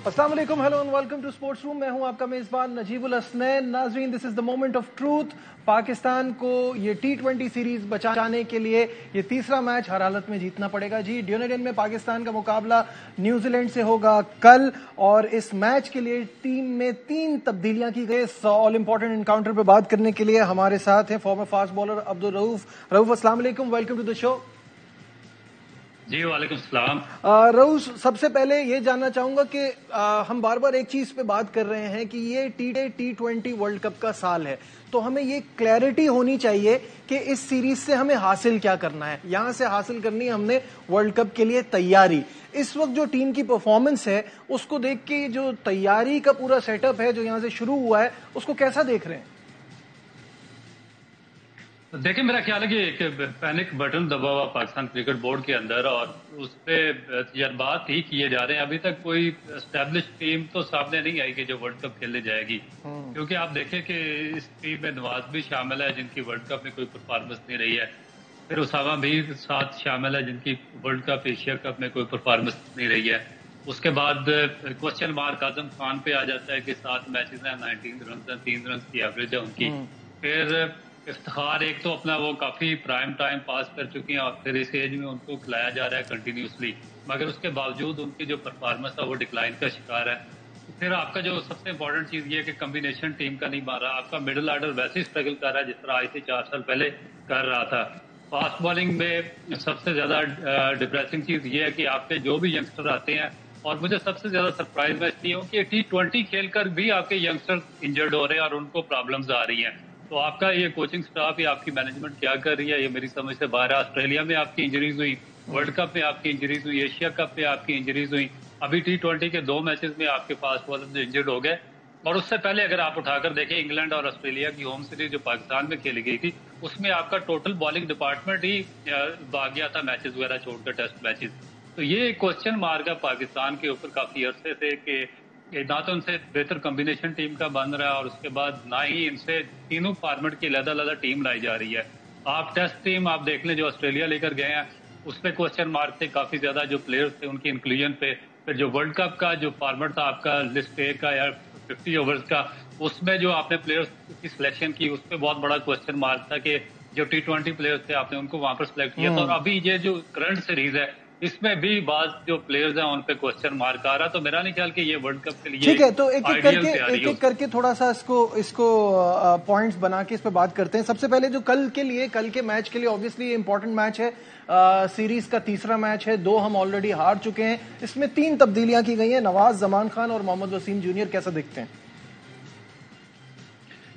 अस्सलाम वालेकुम, hello and welcome to sports room. मैं हूं आपका मेजबान नजीबुल हसनैन। नाजरीन, this is the moment of truth. Pakistan को ये T20 सीरीज बचाने के लिए ये तीसरा मैच हर हालत में जीतना पड़ेगा जी। ड्यूनेडिन में पाकिस्तान का मुकाबला न्यूजीलैंड से होगा कल, और इस मैच के लिए टीम में 3 तब्दीलियां की गई। ऑल इंपॉर्टेंट एनकाउंटर पर बात करने के लिए हमारे साथ हैं farmer fast bowler Abdul Rauf. Rauf, अस्सलाम वालेकुम, वेलकम टू द शो। जी वालेकुम सलाम। रऊस, सबसे पहले ये जानना चाहूंगा कि हम बार बार एक चीज पे बात कर रहे हैं कि ये T20 वर्ल्ड कप का साल है, तो हमें ये क्लैरिटी होनी चाहिए कि इस सीरीज से हमें हासिल क्या करना है। यहां से हासिल करनी है हमने वर्ल्ड कप के लिए तैयारी। इस वक्त जो टीम की परफॉर्मेंस है उसको देख के जो तैयारी का पूरा सेटअप है जो यहां से शुरू हुआ है, उसको कैसा देख रहे हैं? देखिए, मेरा ख्याल है कि एक पैनिक बटन दबा हुआ पाकिस्तान क्रिकेट बोर्ड के अंदर, और उस पर तजर्बात ही किए जा रहे हैं। अभी तक कोई एस्टेब्लिश टीम तो सामने नहीं आई कि जो वर्ल्ड कप खेलने जाएगी, क्योंकि आप देखें कि इस टीम में नवाज भी शामिल है जिनकी वर्ल्ड कप में कोई परफॉर्मेंस नहीं रही है, फिर उसामा भी साथ शामिल है जिनकी वर्ल्ड कप एशिया कप में कोई परफॉर्मेंस नहीं रही है। उसके बाद क्वेश्चन मार्क आजम खान पे आ जाता है कि 7 मैचेस हैं, 19 रन है, 3 रन की एवरेज है उनकी। फिर इफ्तिखार एक तो अपना वो काफी प्राइम टाइम पास कर चुकी हैं, और फिर इस एज में उनको खिलाया जा रहा है कंटिन्यूसली, मगर उसके बावजूद उनकी जो परफॉर्मेंस है वो डिक्लाइन का शिकार है। फिर आपका जो सबसे इंपॉर्टेंट चीज ये है कि कम्बिनेशन टीम का नहीं बन रहा। आपका मिडिल ऑर्डर वैसे ही स्ट्रगल कर रहा है जिस तरह आज से 4 साल पहले कर रहा था। फास्ट बॉलिंग में सबसे ज्यादा डिप्रेसिंग चीज ये है कि आपके जो भी यंगस्टर आते हैं, और मुझे सबसे ज्यादा सरप्राइज मैं इसलिए हूँ कि T20 खेलकर भी आपके यंगस्टर इंजर्ड हो रहे हैं और उनको प्रॉब्लम्स आ रही हैं। तो आपका ये कोचिंग स्टाफ या आपकी मैनेजमेंट क्या कर रही है, ये मेरी समझ से बाहर है। ऑस्ट्रेलिया में आपकी इंजरीज हुई, वर्ल्ड कप में आपकी इंजरीज हुई, एशिया कप में आपकी इंजरीज हुई, अभी T20 के 2 मैचेस में आपके फास्ट बॉलर इंजर्ड हो गए। और उससे पहले अगर आप उठाकर देखें, इंग्लैंड और ऑस्ट्रेलिया की होम सीरीज जो पाकिस्तान में खेली गई थी, उसमें आपका टोटल बॉलिंग डिपार्टमेंट ही भाग गया था मैचेस वगैरह छोड़कर, टेस्ट मैचेस। तो ये क्वेश्चन मार्क है पाकिस्तान के ऊपर काफी अरसे से कि ना तो उनसे बेहतर कॉम्बिनेशन टीम का बन रहा है, और उसके बाद ना ही इनसे तीनों फॉर्मेट की अलग-अलग टीम लाई जा रही है। आप टेस्ट टीम आप देख लें जो ऑस्ट्रेलिया लेकर गए हैं, उस पर क्वेश्चन मार्क थे काफी ज्यादा, जो प्लेयर्स थे उनकी इंक्लूजन पे। फिर जो वर्ल्ड कप का जो फॉर्मेट था आपका लिस्ट ए का या 50 ओवर्स का, उसमें जो आपने प्लेयर्स की सिलेक्शन की, उस पर बहुत बड़ा क्वेश्चन मार्क था कि जो T20 प्लेयर्स थे आपने उनको वहां पर सिलेक्ट किया था। और अभी ये जो करंट सीरीज है, इसमें भी बाज जो प्लेयर्स हैं उन पे क्वेश्चन मार्क आ रहा। तो मेरा नहीं ख्याल कि ये वर्ल्ड कप के लिए ठीक है, तो एक एक करके थोड़ा सा इसको पॉइंट्स बना के इस पे बात करते हैं। सबसे पहले जो कल के मैच के लिए ऑब्वियसली ये इंपॉर्टेंट मैच है, सीरीज का तीसरा मैच है। 2 हम ऑलरेडी हार चुके हैं। इसमें 3 तब्दीलियां की गई हैं, नवाज, जमान खान और मोहम्मद वसीम जूनियर। कैसा देखते हैं?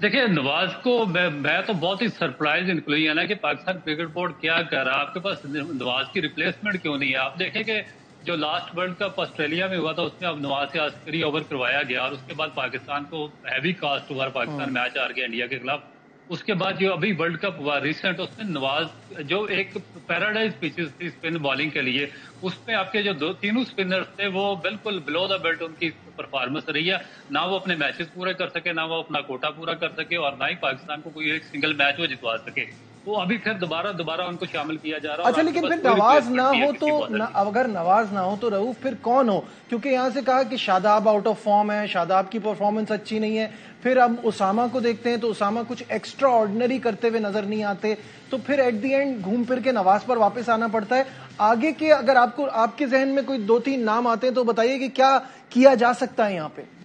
देखिए, नवाज को मैं तो बहुत ही सरप्राइज इंक्लूजन है कि पाकिस्तान क्रिकेट बोर्ड क्या कर रहा है। आपके पास नवाज की रिप्लेसमेंट क्यों नहीं है? आप देखें कि जो लास्ट वर्ल्ड कप ऑस्ट्रेलिया में हुआ था उसमें अब नवाज से आखिरी ओवर करवाया गया, और उसके बाद पाकिस्तान को हैवी कास्ट हुआ, पाकिस्तान मैच हार गया इंडिया के खिलाफ। उसके बाद जो अभी वर्ल्ड कप हुआ रिसेंट, उसमें नवाज जो एक पैराडाइज पिचेस थी स्पिन बॉलिंग के लिए, उसमें आपके जो तीनों स्पिनर्स थे वो बिल्कुल बिलो द बेल्ट उनकी परफॉर्मेंस रही है। ना वो अपने मैचेस पूरे कर सके, ना वो अपना कोटा पूरा कर सके, और ना ही पाकिस्तान को कोई एक सिंगल मैच वो जितवा सके। तो अभी फिर दोबारा उनको शामिल किया जा रहा है। अच्छा, लेकिन फिर नवाज ना हो तो अगर नवाज ना हो तो रऊफ फिर कौन हो? क्योंकि यहां से कहा कि शादाब आउट ऑफ फॉर्म है, शादाब की परफॉर्मेंस अच्छी नहीं है। फिर अब उसामा को देखते हैं तो उसामा कुछ एक्स्ट्रा ऑर्डिनरी करते हुए नजर नहीं आते। तो फिर एट दी एंड घूम फिर के नवाज पर वापस आना पड़ता है। आगे के अगर आपके जहन में कोई 2-3 नाम आते हैं तो बताइए कि क्या किया जा सकता है यहाँ पे?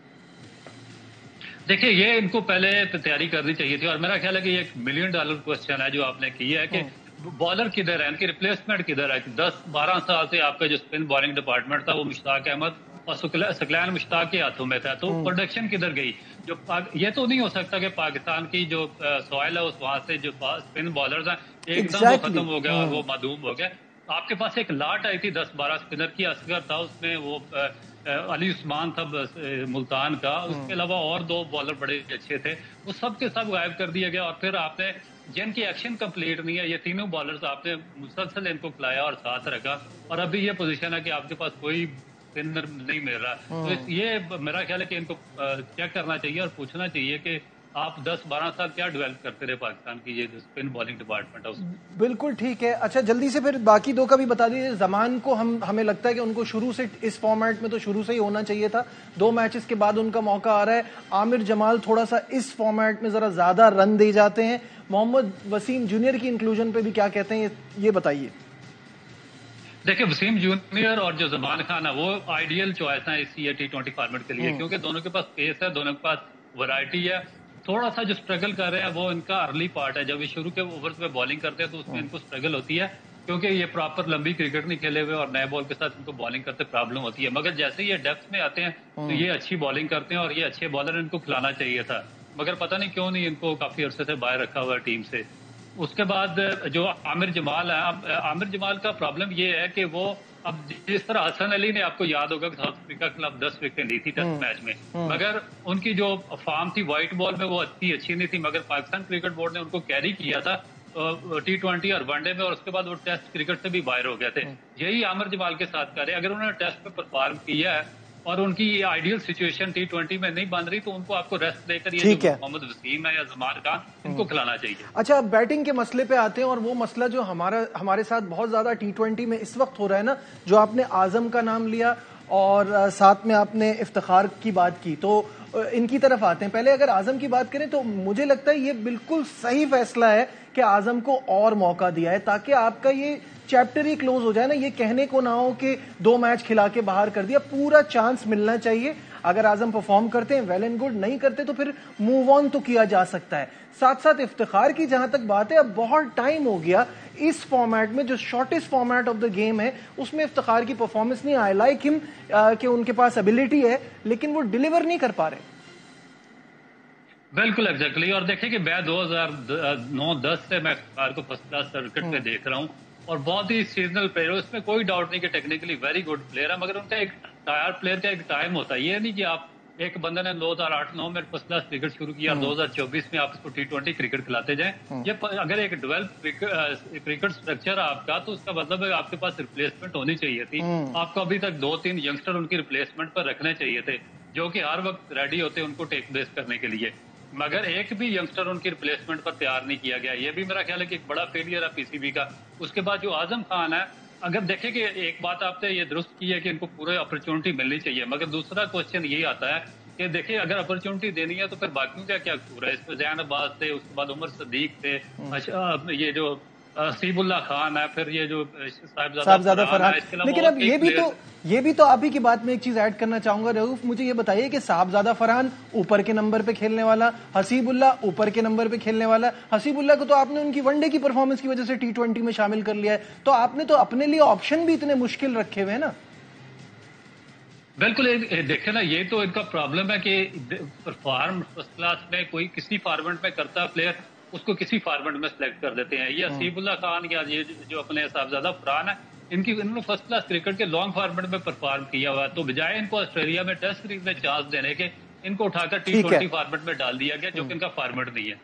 देखिए, ये इनको पहले तैयारी करनी चाहिए थी, और मेरा ख्याल है कि ये $1 मिलियन क्वेश्चन है जो आपने किया है कि बॉलर किधर है, इनकी रिप्लेसमेंट किधर है। 10-12 साल से आपका जो स्पिन बॉलिंग डिपार्टमेंट था वो मुश्ताक अहमद और सकलैन मुश्ताक के हाथों में था, तो प्रोडक्शन किधर गई? जो ये तो नहीं हो सकता कि पाकिस्तान की जो सॉइल है उस वहां से जो स्पिन बॉलर्स हैं एकदम वो खत्म हो गया और वो मादूम हो गया। आपके पास एक लाट आई थी 10-12 स्पिनर की, असगर था उसमें, वो अली उस्मान था मुल्तान का, उसके अलावा और 2 बॉलर बड़े अच्छे थे, वो सब के सब गायब कर दिया गया। और फिर आपने जिनकी एक्शन कंप्लीट नहीं है, ये तीनों बॉलर्स आपने मुसलसल इनको खिलाया और साथ रखा, और अभी ये पोजीशन है कि आपके पास कोई स्पिनर नहीं मिल रहा। तो ये मेरा ख्याल है कि इनको चेक करना चाहिए और पूछना चाहिए कि आप 10-12 साल क्या डेवलप करते रहे पाकिस्तान की ये स्पिन बॉलिंग डिपार्टमेंट है। बिल्कुल ठीक है। अच्छा, जल्दी से फिर बाकी दो का भी बता दीजिए। जमान को हमें लगता है कि उनको शुरू से इस फॉर्मेट में तो शुरू से ही होना चाहिए था, 2 मैचेस के बाद उनका मौका आ रहा है। आमिर जमाल थोड़ा सा इस फॉर्मेट में जरा ज्यादा रन दे जाते हैं। मोहम्मद वसीम जूनियर की इंक्लूजन पे भी क्या कहते हैं, ये बताइए। देखिए, वसीम जूनियर और जो जमान खान है वो आइडियल चॉइस है इस T20 फॉर्मेट के लिए, क्योंकि दोनों के पास पेस है, दोनों के पास वैरायटी है। थोड़ा सा जो स्ट्रगल कर रहे हैं वो इनका अर्ली पार्ट है। जब ये शुरू के ओवर्स में बॉलिंग करते हैं तो उसमें इनको स्ट्रगल होती है, क्योंकि ये प्रॉपर लंबी क्रिकेट नहीं खेले हुए और नए बॉल के साथ इनको बॉलिंग करते प्रॉब्लम होती है। मगर जैसे ये डेप्थ में आते हैं तो ये अच्छी बॉलिंग करते हैं और ये अच्छे बॉलर, इनको खिलाना चाहिए था, मगर पता नहीं क्यों नहीं इनको काफी अरसे से बाहर रखा हुआ है टीम से। उसके बाद जो आमिर जमाल है, आमिर जमाल का प्रॉब्लम ये है कि वो अब जिस तरह हसन अली ने, आपको याद होगा कि साउथ अफ्रीका के खिलाफ 10 विकेट ली थी टेस्ट मैच में, मगर उनकी जो फॉर्म थी व्हाइट बॉल में वो अच्छी नहीं थी, मगर पाकिस्तान क्रिकेट बोर्ड ने उनको कैरी किया था T20 और वनडे में, और उसके बाद वो टेस्ट क्रिकेट से भी बाहर हो गए थे। यही आमिर जमाल के साथ करे, अगर उन्होंने टेस्ट में परफॉर्म किया है और उनकी आइडियल सिचुएशन T20 में नहीं बन रही तो उनको आपको रेस्ट देकर ये जो मोहम्मद वसीम है या जमान खान, इनको खिलाना चाहिए। अच्छा, अब बैटिंग के मसले पे आते हैं, और वो मसला जो हमारे साथ बहुत ज्यादा T20 में इस वक्त हो रहा है ना, जो आपने आजम का नाम लिया और साथ में आपने इफ्तिखार की बात की, तो इनकी तरफ आते हैं। पहले अगर आजम की बात करें तो मुझे लगता है ये बिल्कुल सही फैसला है कि आजम को और मौका दिया है, ताकि आपका ये चैप्टर ही क्लोज हो जाए ना, ये कहने को ना हो कि 2 मैच खिला के बाहर कर दिया। पूरा चांस मिलना चाहिए। अगर आजम परफॉर्म करते हैं वेल एंड गुड, नहीं करते तो फिर मूव ऑन तो किया जा सकता है। साथ साथ इफ्तिखार की जहां तक बात है, अब बहुत टाइम हो गया इस फॉर्मेट में, जो shortest format of the game है, उसमें इफ्तिखार की परफॉर्मेंस नहीं। आई लाइक हिम कि उनके पास एबिलिटी है, लेकिन वो डिलीवर नहीं कर पा रहे। बिल्कुल एग्जैक्टली। और देखिए कि मैं 2009-10 से मैं इफ्तिखार को फर्स्ट क्लास सर्किट पे देख रहा हूँ, और बहुत ही सीजनल प्लेयर है, उसमें कोई डाउट नहीं कि टेक्निकली वेरी गुड प्लेयर है, मगर उनका एक टायर प्लेयर का एक टाइम होता है। ये नहीं कि आप एक बंदे ने 2008-9 में फर्स्ट क्लास क्रिकेट शुरू किया और 2024 में आप इसको T20 क्रिकेट खिलाते जाएं। ये अगर एक डेवलप क्रिकेट स्ट्रक्चर है आपका, तो उसका मतलब है आपके पास रिप्लेसमेंट होनी चाहिए थी। आपको अभी तक 2-3 यंगस्टर उनकी रिप्लेसमेंट पर रखने चाहिए थे, जो कि हर वक्त रेडी होते उनको टेक बेस करने के लिए, मगर एक भी यंगस्टर उनकी रिप्लेसमेंट पर तैयार नहीं किया गया। ये भी मेरा ख्याल है कि एक बड़ा फेलियर है पीसीबी का। उसके बाद जो आजम खान है, अगर देखें कि एक बात आपने ये दुरुस्त की है कि इनको पूरे अपॉर्चुनिटी मिलनी चाहिए, मगर दूसरा क्वेश्चन यही आता है कि देखिए अगर अपॉर्चुनिटी देनी है तो फिर बाकियों का क्या कसूर है। इसमें जैन अब्बास थे, उसके बाद उमर सदीक थे, ये जो सीबुल्ला खान है, फिर ये जो साहबजादा फरहान। लेकिन अब ये भी तो आप ही की बात में एक चीज ऐड करना चाहूंगा रऊफ, मुझे ये बताइए कि साहबजादा फरहान ऊपर के नंबर पे खेलने वाला, हसीबुल्ला ऊपर के नंबर पे खेलने वाला। हसीबुल्ला को तो आपने उनकी वनडे की परफॉर्मेंस की वजह से T20 में शामिल कर लिया है, तो आपने तो अपने लिए ऑप्शन भी इतने मुश्किल रखे हुए हैं ना। बिल्कुल, देखे ना, ये तो इनका प्रॉब्लम है कि परफॉर्म फर्स्ट क्लास में कोई किसी फॉर्मेट में करता प्लेयर, उसको किसी फॉर्मेट में सिलेक्ट कर देते हैं। ये हसीबुल्ला खान या ये जो अपने साहबजादा फरहान है, इन्होंने फर्स्ट क्लास क्रिकेट के लॉन्ग फॉर्मेट में परफॉर्म किया हुआ है, तो बजाय इनको ऑस्ट्रेलिया में टेस्ट क्रिकेट में चांस देने के, इनको उठाकर T20 फॉर्मेट में डाल दिया गया, जो कि इनका फॉर्मेट नहीं है।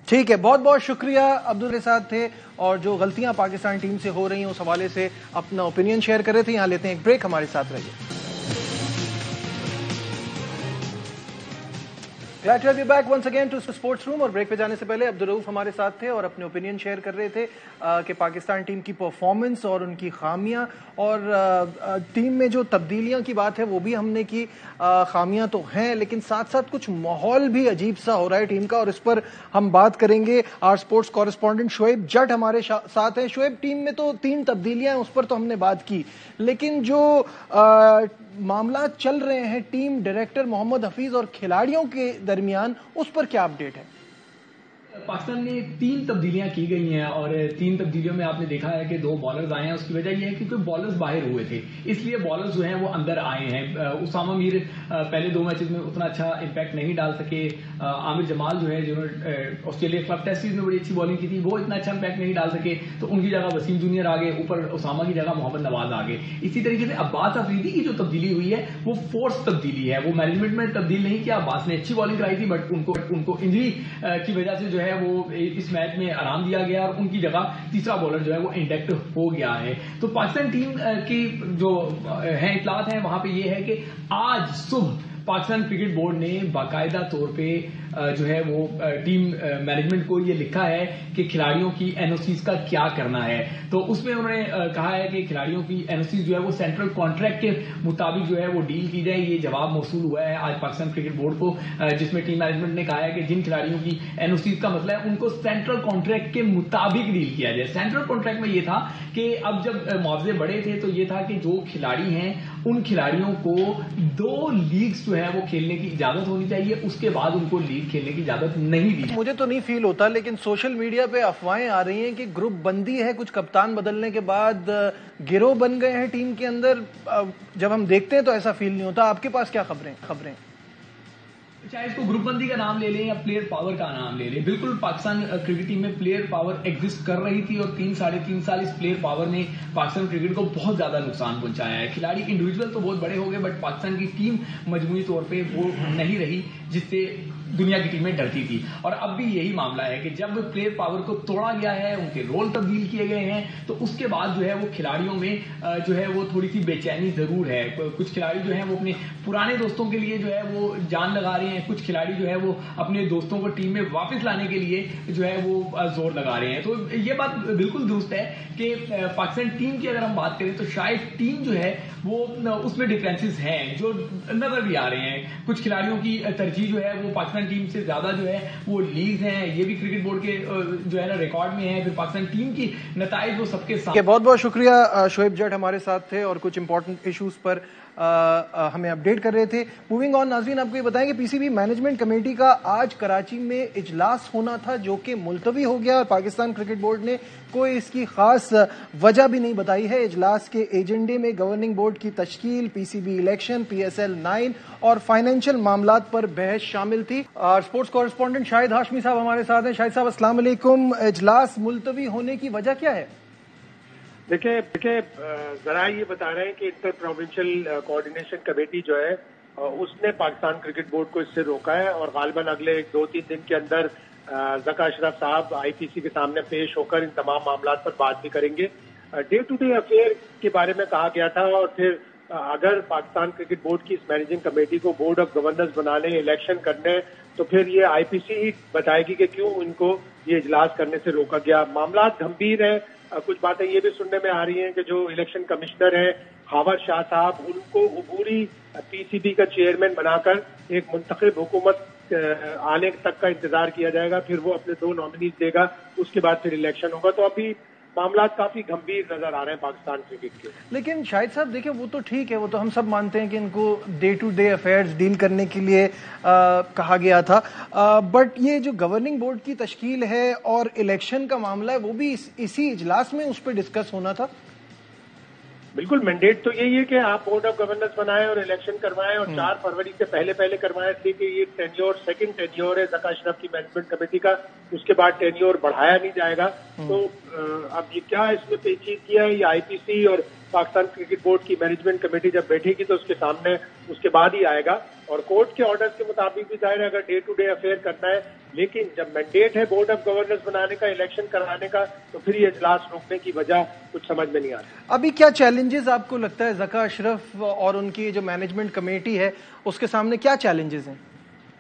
ठीक है, बहुत बहुत शुक्रिया। अब्दुल के साथ थे और जो गलतियां पाकिस्तान टीम से हो रही हैं उस हवाले से अपना ओपिनियन शेयर कर रहे थे। यहां लेते हैं एक ब्रेक, हमारे साथ रहिए। Glad to have you back once again to Sports Room। और ब्रेक पे जाने से पहले अब्दुल रऊफ हमारे साथ थे और अपने ओपिनियन शेयर कर रहे थे कि पाकिस्तान टीम की परफॉर्मेंस और उनकी खामियां, और टीम में जो तब्दीलियां की बात है वो भी हमने की। खामियां तो हैं, लेकिन साथ साथ कुछ माहौल भी अजीब सा हो रहा है टीम का, और इस पर हम बात करेंगे। आर स्पोर्ट्स कॉरेस्पॉन्डेंट शुएब जट हमारे साथ हैं। शुएब, टीम में तो 3 तब्दीलियां हैं, उस पर तो हमने बात की, लेकिन जो मामला चल रहे हैं टीम डायरेक्टर मोहम्मद हफीज और खिलाड़ियों के दरमियान, उस पर क्या अपडेट है? पाकिस्तान में 3 तब्दीलियां की गई हैं, और 3 तब्दीलियों में आपने देखा है कि 2 बॉलर्स आए हैं। उसकी वजह यह है कि कोई बॉलर्स बाहर हुए थे, इसलिए बॉलर्स जो हैं वो अंदर आए हैं। उसामा मीर पहले 2 मैचेस में उतना अच्छा इंपैक्ट नहीं डाल सके। आमिर जमाल जो है, जिन्होंने ऑस्ट्रेलिया क्लब टेस्ट सीरीज में बड़ी अच्छी बॉलिंग की थी, वो इतना अच्छा इंपैक्ट नहीं डाल सके, तो उनकी जगह वसीम जूनियर आ गए, ऊपर उसामा की जगह मोहम्मद नवाज आ गए। इसी तरीके से अब्बास अफरीदी की जो तब्दीली हुई है वो फोर्स तब्दीली है, वो मैनेजमेंट में तब्दील नहीं किया। अब्बास ने अच्छी बॉलिंग कराई थी, बट उनको इंजरी की वजह से जो है वो इस मैच में आराम दिया गया, और उनकी जगह तीसरा बॉलर जो है वो इंडेक्ट हो गया है। तो पाकिस्तान टीम की जो है इतलात है वहां पे ये है कि आज सुबह पाकिस्तान क्रिकेट बोर्ड ने बाकायदा तौर पे जो है वो टीम मैनेजमेंट को ये लिखा है कि खिलाड़ियों की एनओसीज का क्या करना है। तो उसमें उन्होंने कहा है कि खिलाड़ियों की एनओसीज जो है वो सेंट्रल कॉन्ट्रैक्ट के मुताबिक जो है वो डील की जाए। ये जवाब मौसूल हुआ है आज पाकिस्तान क्रिकेट बोर्ड को, जिसमें टीम मैनेजमेंट ने कहा है कि जिन खिलाड़ियों की एनओसीज का मतलब है उनको सेंट्रल कॉन्ट्रैक्ट के मुताबिक डील किया जाए। सेंट्रल कॉन्ट्रैक्ट में ये था कि अब जब मुआवजे बढ़े थे तो ये था कि जो खिलाड़ी हैं उन खिलाड़ियों को 2 लीग्स जो है वो खेलने की इजाजत होनी चाहिए, उसके बाद उनको लीग खेलने की इजाजत नहीं दी। मुझे तो नहीं फील होता, लेकिन सोशल मीडिया पे अफवाहें आ रही हैं कि ग्रुप बंदी है, कुछ कप्तान बदलने के बाद गिरोह बन गए हैं टीम के अंदर। जब हम देखते हैं तो ऐसा फील नहीं होता। आपके पास क्या खबरें? चाहे इसको ग्रुपबंदी का नाम ले लें या प्लेयर पावर का नाम ले लें, बिल्कुल पाकिस्तान क्रिकेट टीम में प्लेयर पावर एग्जिस्ट कर रही थी और 3-3.5 साल इस प्लेयर पावर ने पाकिस्तान क्रिकेट को बहुत ज्यादा नुकसान पहुंचाया है। खिलाड़ी इंडिविजुअल तो बहुत बड़े हो गए, बट पाकिस्तान की टीम मजमूई तौर पे वो नहीं रही जिससे दुनिया की टीमें डरती थी। और अब भी यही मामला है कि जब प्लेयर पावर को तोड़ा गया है, उनके रोल तब्दील किए गए हैं, तो उसके बाद जो है वो खिलाड़ियों में जो है वो थोड़ी सी बेचैनी जरूर है। कुछ खिलाड़ी जो है वो अपने पुराने दोस्तों के लिए जो है वो जान लगा रहे हैं, कुछ खिलाड़ी जो है वो अपने दोस्तों को टीम में वापस लाने के लिए जो है वो जोर लगा रहे हैं। तो ये बात बिल्कुल दुरुस्त है कि पाकिस्तान टीम की अगर हम बात करें तो शायद टीम जो है वो उसमें डिफरेंसेस हैं जो नजर भी आ रहे हैं। कुछ खिलाड़ियों की तरजीह जो है वो पाकिस्तान टीम से ज्यादा जो है वो लीग हैं, ये भी क्रिकेट बोर्ड के जो है ना रिकॉर्ड में है। फिर पाकिस्तान टीम की नताइज वो सबके साथ। बहुत बहुत शुक्रिया। शोएब जट हमारे साथ थे और कुछ इंपॉर्टेंट इश्यूज पर हमें अपडेट कर रहे थे। मूविंग ऑन, नाज़रीन आपको ये बताएं कि पीसीबी मैनेजमेंट कमेटी का आज कराची में इजलास होना था जो कि मुलतवी हो गया और पाकिस्तान क्रिकेट बोर्ड ने कोई इसकी खास वजह भी नहीं बताई है। इजलास के एजेंडे में गवर्निंग बोर्ड की तश्कील, पीसीबी इलेक्शन, PSL 9 और फाइनेंशियल मामलात पर बहस शामिल थी। और स्पोर्ट्स कॉरेस्पॉन्डेंट शाहिद हाशमी साहब हमारे साथ हैं। शाहिद साहब अस्सलाम वालेकुम। इजलास मुलतवी होने की वजह क्या है? देखिए जरा ये बता रहे हैं कि इंटर प्रोविंशियल कोऑर्डिनेशन कमेटी जो है उसने पाकिस्तान क्रिकेट बोर्ड को इससे रोका है और गालिबन अगले 2-3 दिन के अंदर ज़का अशरफ साहब IPC के सामने पेश होकर इन तमाम मामलात पर बात भी करेंगे। डे टू डे अफेयर के बारे में कहा गया था और फिर अगर पाकिस्तान क्रिकेट बोर्ड की इस मैनेजिंग कमेटी को बोर्ड ऑफ गवर्नर्स बनाने, इलेक्शन करने, तो फिर ये IPC ही बताएगी कि क्यों इनको ये इजलास करने से रोका गया। मामला गंभीर है। कुछ बातें ये भी सुनने में आ रही हैं कि जो इलेक्शन कमिश्नर हैं खावर शाह साहब, उनको अबूरी PCB का चेयरमैन बनाकर एक मुंतखब हुकूमत आने तक का इंतजार किया जाएगा। फिर वो अपने 2 नॉमिनीज देगा, उसके बाद फिर इलेक्शन होगा। तो अभी मामला काफी गंभीर नजर आ रहे हैं पाकिस्तान क्रिकेट के। लेकिन शाहिद साहब देखिए, वो तो ठीक है, वो तो हम सब मानते हैं कि इनको day to day affairs deal करने के लिए कहा गया था, बट ये जो गवर्निंग बोर्ड की तश्कील है और इलेक्शन का मामला है वो भी इसी इजलास में उस पर डिस्कस होना था। बिल्कुल, मैंडेट तो यही है कि आप बोर्ड ऑफ गवर्नर्स बनाएं और इलेक्शन करवाएं और 4 फरवरी से पहले करवाएं, इसलिए कि ये टेन्योर सेकंड टेन्योर है ज़का अशरफ की मैनेजमेंट कमेटी का, उसके बाद टेन्योर बढ़ाया नहीं जाएगा। तो अब ये क्या इसमें पेचीदगी है, ये IPC और पाकिस्तान क्रिकेट बोर्ड की मैनेजमेंट कमेटी जब बैठेगी तो उसके सामने उसके बाद ही आएगा। और कोर्ट के ऑर्डर्स के मुताबिक भी जाहिर है अगर डे टू डे अफेयर करना है, लेकिन जब मैंडेट है बोर्ड ऑफ गवर्नर्स बनाने का, इलेक्शन कराने का, तो फिर ये इजलास रोकने की वजह कुछ समझ में नहीं आ रही। अभी क्या चैलेंजेस आपको लगता है ज़का अशरफ और उनकी जो मैनेजमेंट कमेटी है उसके सामने क्या चैलेंजेस हैं?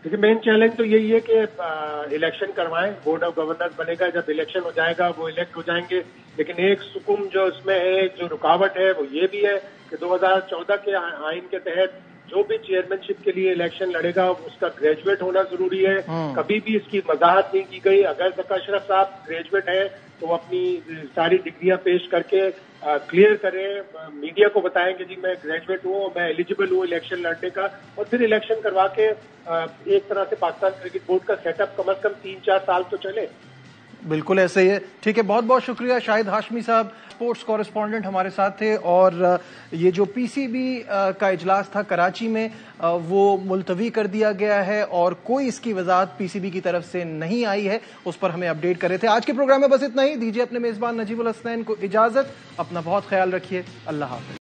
देखिए, मेन चैलेंज तो यही है कि इलेक्शन करवाएं, बोर्ड ऑफ गवर्नर्स बनेगा, जब इलेक्शन हो जाएगा वो इलेक्ट हो जाएंगे। लेकिन एक सुकुम जो इसमें है, जो रुकावट है, वो ये भी है कि 2014 के आइन के तहत जो भी चेयरमैनशिप के लिए इलेक्शन लड़ेगा उसका ग्रेजुएट होना जरूरी है। कभी भी इसकी वजाहत नहीं की गई। अगर ज़का अशरफ साहब ग्रेजुएट है तो अपनी सारी डिग्रियां पेश करके क्लियर करें, मीडिया को बताएं कि जी मैं ग्रेजुएट हूँ, मैं एलिजिबल हूँ इलेक्शन लड़ने का, और फिर इलेक्शन करवा के एक तरह से पाकिस्तान क्रिकेट बोर्ड का सेटअप कम से कम 3-4 साल तो चले। बिल्कुल ऐसे ही है। ठीक है, बहुत बहुत शुक्रिया शाहिद हाशमी साहब, स्पोर्ट्स कॉरेस्पॉन्डेंट हमारे साथ थे। और ये जो PCB का इजलास था कराची में वो मुलतवी कर दिया गया है और कोई इसकी वजाहत PCB की तरफ से नहीं आई है, उस पर हमें अपडेट कर रहे थे। आज के प्रोग्राम में बस इतना ही। दीजिए अपने मेजबान नजीबुल हसनैन को इजाजत। अपना बहुत ख्याल रखिए। अल्लाह हाफ़िज़।